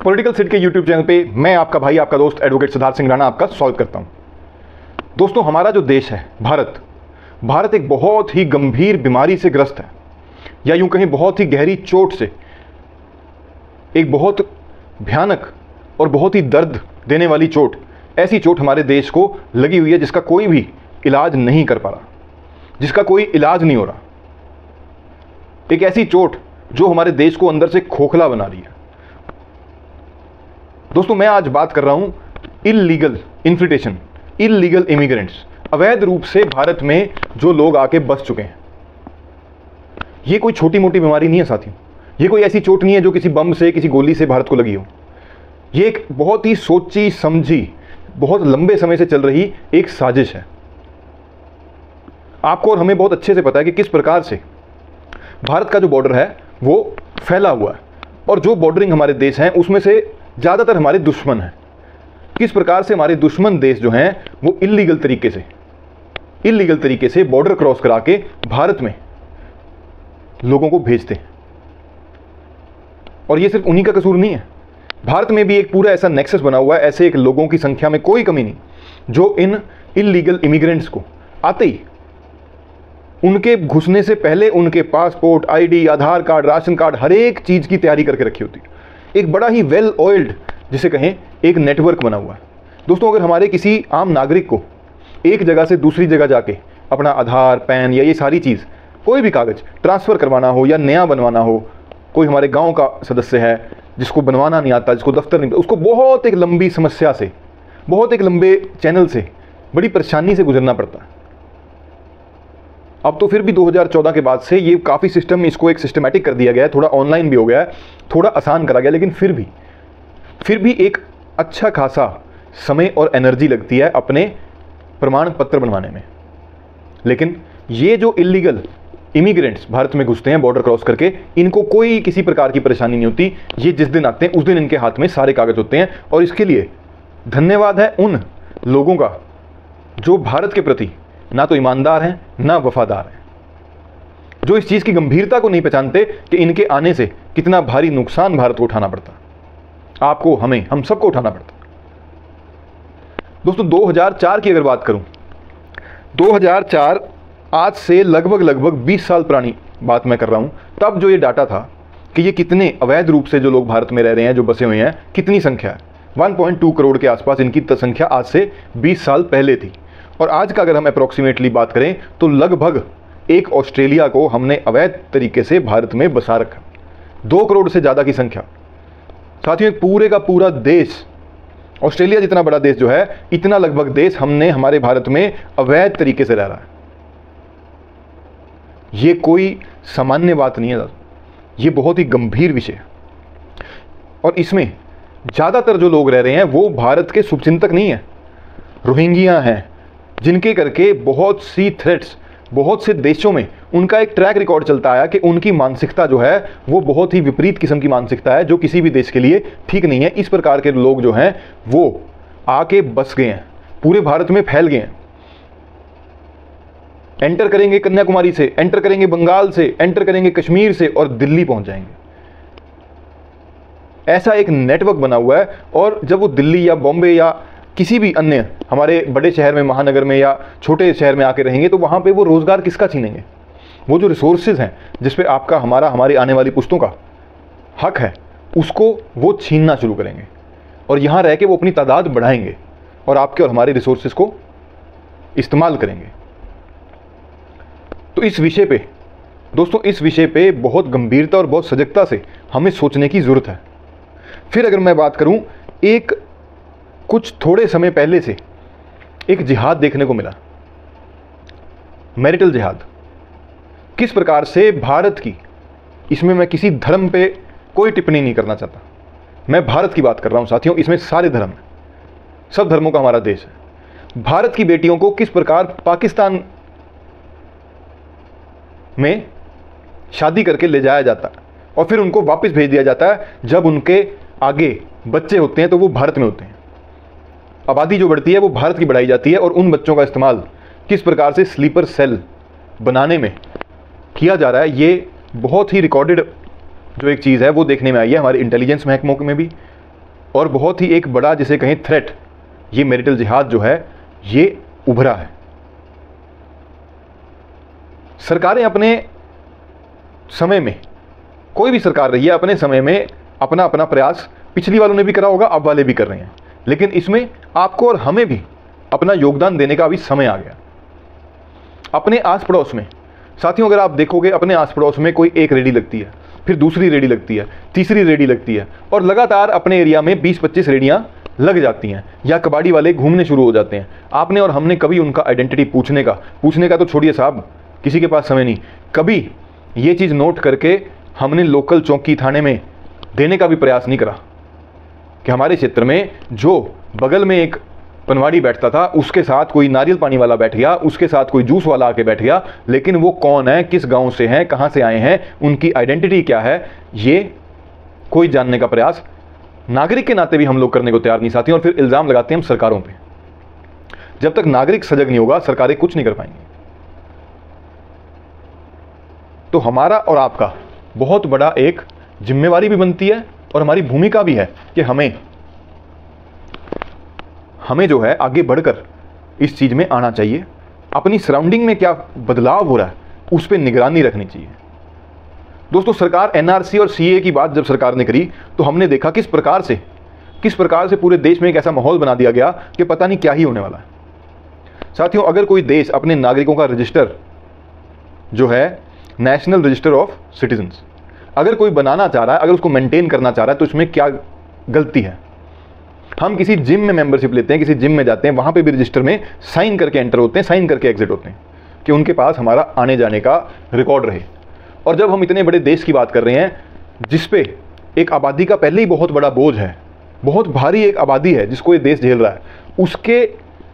Political set के YouTube channel पे मैं आपका भाई, आपका दोस्त एडवोकेट सिद्धार्थ सिंह राणा आपका स्वागत करता हूं। दोस्तों, हमारा जो देश है भारत एक बहुत ही गंभीर बीमारी से ग्रस्त है, या यूं कहें बहुत ही गहरी चोट से, एक बहुत भयानक और बहुत ही दर्द देने वाली चोट, ऐसी चोट हमारे देश को लगी हुई है जिसका कोई भी इलाज नहीं कर पा रहा, जिसका कोई इलाज नहीं हो रहा। एक ऐसी चोट जो हमारे देश को अंदर से खोखला बना रही है। दोस्तों, मैं आज बात कर रहा हूं इल्लीगल इन्फिल्ट्रेशन, इल्लीगल इमिग्रेंट्स, अवैध रूप से भारत में जो लोग आके बस चुके हैं। ये कोई छोटी मोटी बीमारी नहीं है साथियों, ये कोई ऐसी चोट नहीं है जो किसी बम से, किसी गोली से भारत को लगी हो। ये एक बहुत ही सोची समझी, बहुत लंबे समय से चल रही एक साजिश है। आपको और हमें बहुत अच्छे से पता है कि किस प्रकार से भारत का जो बॉर्डर है वो फैला हुआ है, और जो बॉर्डरिंग हमारे देश हैं उसमें से ज़्यादातर हमारे दुश्मन हैं। किस प्रकार से हमारे दुश्मन देश जो हैं वो इल्लीगल तरीके से बॉर्डर क्रॉस करा के भारत में लोगों को भेजते हैं। और ये सिर्फ उन्हीं का कसूर नहीं है, भारत में भी एक पूरा ऐसा नेक्सस बना हुआ है, ऐसे एक लोगों की संख्या में कोई कमी नहीं जो इन इल्लीगल इमिग्रेंट्स को आते ही, उनके घुसने से पहले उनके पासपोर्ट, आईडी, आधार कार्ड, राशन कार्ड, हर एक चीज़ की तैयारी करके रखी होती है। एक बड़ा ही वेल ऑयल्ड, जिसे कहें, एक नेटवर्क बना हुआ है। दोस्तों, अगर हमारे किसी आम नागरिक को एक जगह से दूसरी जगह जाके अपना आधार, पैन या ये सारी चीज़, कोई भी कागज़ ट्रांसफ़र करवाना हो या नया बनवाना हो, कोई हमारे गांव का सदस्य है जिसको बनवाना नहीं आता, जिसको दफ्तर नहीं, उसको बहुत एक लंबी समस्या से, बहुत एक लंबे चैनल से, बड़ी परेशानी से गुजरना पड़ता है। अब तो फिर भी 2014 के बाद से ये काफ़ी सिस्टम, इसको एक सिस्टमैटिक कर दिया गया है, थोड़ा ऑनलाइन भी हो गया है, थोड़ा आसान करा गया, लेकिन फिर भी एक अच्छा खासा समय और एनर्जी लगती है अपने प्रमाण पत्र बनवाने में। लेकिन ये जो इल्लीगल इमिग्रेंट्स भारत में घुसते हैं बॉर्डर क्रॉस करके, इनको कोई किसी प्रकार की परेशानी नहीं होती। ये जिस दिन आते हैं उस दिन इनके हाथ में सारे कागज़ होते हैं, और इसके लिए धन्यवाद है उन लोगों का जो भारत के प्रति ना तो ईमानदार हैं ना वफादार हैं, जो इस चीज़ की गंभीरता को नहीं पहचानते कि इनके आने से कितना भारी नुकसान भारत को उठाना पड़ता, आपको, हमें, हम सबको उठाना पड़ता। दोस्तों, 2004 की अगर बात करूं, 2004 आज से लगभग 20 साल पुरानी बात मैं कर रहा हूं। तब जो ये डाटा था कि ये कितने अवैध रूप से जो लोग भारत में रह रहे हैं, जो बसे हुए हैं, कितनी संख्या है, 1.2 करोड़ के आसपास इनकी संख्या आज से 20 साल पहले थी। और आज का अगर हम अप्रॉक्सीमेटली बात करें तो लगभग एक ऑस्ट्रेलिया को हमने अवैध तरीके से भारत में बसा रखा। 2 करोड़ से ज़्यादा की संख्या। साथियों, पूरे का पूरा देश, ऑस्ट्रेलिया जितना बड़ा देश जो है, इतना लगभग देश हमने हमारे भारत में अवैध तरीके से रह रहा है। ये कोई सामान्य बात नहीं है, ये बहुत ही गंभीर विषय है। और इसमें ज़्यादातर जो लोग रह रहे हैं वो भारत के शुभचिंतक नहीं है, रोहिंग्या हैं, जिनके करके बहुत सी थ्रेट्स, बहुत से देशों में उनका एक ट्रैक रिकॉर्ड चलता आया कि उनकी मानसिकता जो है वो बहुत ही विपरीत किस्म की मानसिकता है, जो किसी भी देश के लिए ठीक नहीं है। इस प्रकार के लोग जो हैं वो आके बस गए हैं, पूरे भारत में फैल गए हैं। एंटर करेंगे कन्याकुमारी से, एंटर करेंगे बंगाल से, एंटर करेंगे कश्मीर से, और दिल्ली पहुंच जाएंगे। ऐसा एक नेटवर्क बना हुआ है। और जब वो दिल्ली या बॉम्बे या किसी भी अन्य हमारे बड़े शहर में, महानगर में या छोटे शहर में आके रहेंगे, तो वहाँ पे वो रोज़गार किसका छीनेंगे? वो जो रिसोर्सेज हैं जिस पे आपका, हमारा, हमारी आने वाली पुश्तों का हक है, उसको वो छीनना शुरू करेंगे, और यहाँ रह के वो अपनी तादाद बढ़ाएंगे और आपके और हमारे रिसोर्सेज को इस्तेमाल करेंगे। तो इस विषय पे दोस्तों, इस विषय पे बहुत गंभीरता और बहुत सजगता से हमें सोचने की ज़रूरत है। फिर अगर मैं बात करूँ, एक कुछ थोड़े समय पहले से एक जिहाद देखने को मिला, मैरिटल जिहाद। किस प्रकार से भारत की, इसमें मैं किसी धर्म पे कोई टिप्पणी नहीं करना चाहता, मैं भारत की बात कर रहा हूं साथियों, इसमें सारे धर्म हैं, सब धर्मों का हमारा देश है। भारत की बेटियों को किस प्रकार पाकिस्तान में शादी करके ले जाया जाता है और फिर उनको वापस भेज दिया जाता है। जब उनके आगे बच्चे होते हैं तो वो भारत में होते हैं, आबादी जो बढ़ती है वो भारत की बढ़ाई जाती है, और उन बच्चों का इस्तेमाल किस प्रकार से स्लीपर सेल बनाने में किया जा रहा है, ये बहुत ही रिकॉर्डेड जो एक चीज़ है वो देखने में आई है हमारे इंटेलिजेंस महकमों में भी, और बहुत ही एक बड़ा जिसे कहें थ्रेट, ये मैरिटल जिहाद जो है ये उभरा है। सरकारें अपने समय में, कोई भी सरकार रही है, अपने समय में अपना अपना प्रयास पिछली वालों ने भी करा होगा, अब वाले भी कर रहे हैं, लेकिन इसमें आपको और हमें भी अपना योगदान देने का अभी समय आ गया। अपने आस पड़ोस में साथियों, अगर आप देखोगे अपने आस पड़ोस में कोई एक रेडी लगती है, फिर दूसरी रेडी लगती है, तीसरी रेडी लगती है, और लगातार अपने एरिया में 20-25 रेडियां लग जाती हैं, या कबाड़ी वाले घूमने शुरू हो जाते हैं। आपने और हमने कभी उनका आइडेंटिटी पूछने का तो छोड़िए साहब, किसी के पास समय नहीं, कभी ये चीज़ नोट करके हमने लोकल चौकी थाने में देने का भी प्रयास नहीं करा कि हमारे क्षेत्र में जो बगल में एक पनवाड़ी बैठता था उसके साथ कोई नारियल पानी वाला बैठ गया, उसके साथ कोई जूस वाला आके बैठ गया, लेकिन वो कौन है, किस गांव से हैं, कहां से आए हैं, उनकी आइडेंटिटी क्या है, ये कोई जानने का प्रयास नागरिक के नाते भी हम लोग करने को तैयार नहीं साथियों। और फिर इल्ज़ाम लगाते हैं हम सरकारों पे। जब तक नागरिक सजग नहीं होगा सरकारें कुछ नहीं कर पाएंगी। तो हमारा और आपका बहुत बड़ा एक जिम्मेवारी भी बनती है और हमारी भूमिका भी है कि हमें जो है आगे बढ़कर इस चीज़ में आना चाहिए। अपनी सराउंडिंग में क्या बदलाव हो रहा है उस पर निगरानी रखनी चाहिए। दोस्तों, सरकार एनआरसी और सीए की बात जब सरकार ने करी तो हमने देखा किस प्रकार से पूरे देश में एक ऐसा माहौल बना दिया गया कि पता नहीं क्या ही होने वाला है। साथियों, अगर कोई देश अपने नागरिकों का रजिस्टर जो है नेशनल रजिस्टर ऑफ सिटीजन्स अगर कोई बनाना चाह रहा है, अगर उसको मेंटेन करना चाह रहा है, तो इसमें क्या गलती है? हम किसी जिम में मेंबरशिप लेते हैं, किसी जिम में जाते हैं, वहाँ पे भी रजिस्टर में साइन करके एंटर होते हैं, साइन करके एग्जिट होते हैं कि उनके पास हमारा आने जाने का रिकॉर्ड रहे। और जब हम इतने बड़े देश की बात कर रहे हैं जिस पे एक आबादी का पहले ही बहुत बड़ा बोझ है, बहुत भारी एक आबादी है जिसको ये देश झेल रहा है, उसके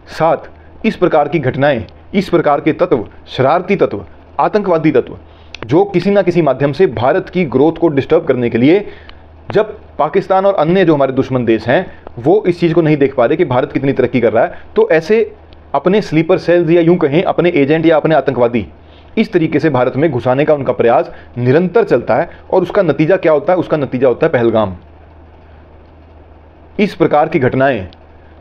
साथ इस प्रकार की घटनाएं, इस प्रकार के तत्व, शरारती तत्व, आतंकवादी तत्व जो किसी ना किसी माध्यम से भारत की ग्रोथ को डिस्टर्ब करने के लिए, जब पाकिस्तान और अन्य जो हमारे दुश्मन देश हैं वो इस चीज़ को नहीं देख पा रहे कि भारत कितनी तरक्की कर रहा है, तो ऐसे अपने स्लीपर सेल्स या यूं कहें अपने एजेंट या अपने आतंकवादी इस तरीके से भारत में घुसाने का उनका प्रयास निरंतर चलता है। और उसका नतीजा क्या होता है? उसका नतीजा होता है पहलगाम। इस प्रकार की घटनाएं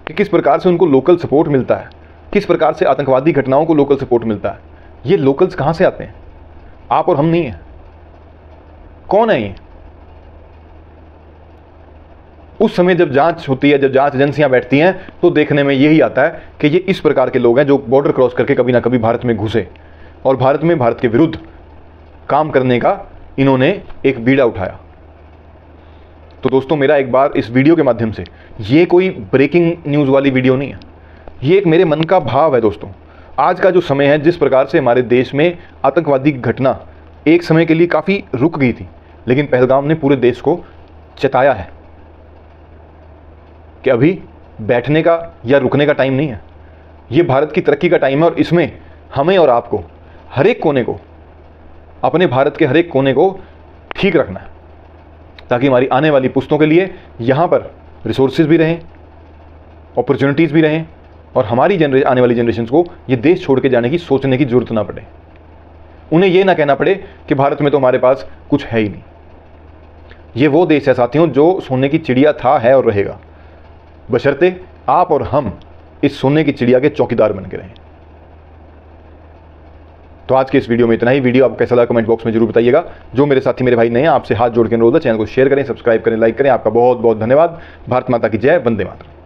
कि किस प्रकार से उनको लोकल सपोर्ट मिलता है, किस प्रकार से आतंकवादी घटनाओं को लोकल सपोर्ट मिलता है। ये लोकल्स कहां से आते हैं? आप और हम नहीं है। कौन है ये? उस समय जब जांच होती है, जब जांच एजेंसियां बैठती हैं, तो देखने में यही आता है कि ये इस प्रकार के लोग हैं जो बॉर्डर क्रॉस करके कभी ना कभी भारत में घुसे और भारत में भारत के विरुद्ध काम करने का इन्होंने एक बीड़ा उठाया। तो दोस्तों, मेरा एक बार इस वीडियो के माध्यम से, ये कोई ब्रेकिंग न्यूज़ वाली वीडियो नहीं है, ये एक मेरे मन का भाव है। दोस्तों, आज का जो समय है, जिस प्रकार से हमारे देश में आतंकवादी घटना एक समय के लिए काफ़ी रुक गई थी, लेकिन पहलगाम ने पूरे देश को चेताया है कि अभी बैठने का या रुकने का टाइम नहीं है, ये भारत की तरक्की का टाइम है। और इसमें हमें और आपको हर एक कोने को, अपने भारत के हर एक कोने को ठीक रखना है, ताकि हमारी आने वाली पुश्तों के लिए यहाँ पर रिसोर्सेज भी रहें, अपॉर्चुनिटीज़ भी रहें, और हमारी आने वाली जनरेशन्स को ये देश छोड़ के जाने की सोचने की जरूरत ना पड़े। उन्हें ये ना कहना पड़े कि भारत में तो हमारे पास कुछ है ही नहीं। ये वो देश है साथियों जो सोने की चिड़िया था, है और रहेगा, बशर्ते आप और हम इस सोने की चिड़िया के चौकीदार बन के रहें। तो आज के इस वीडियो में इतना ही। वीडियो आपको कैसा लगा कमेंट बॉक्स में जरूर बताइएगा। जो मेरे साथी मेरे भाई नए हैं, आपसे हाथ जोड़ के अनुरोध है, चैनल को शेयर करें, सब्सक्राइब करें, लाइक करें। आपका बहुत बहुत धन्यवाद। भारत माता की जय। वंदे मातरम।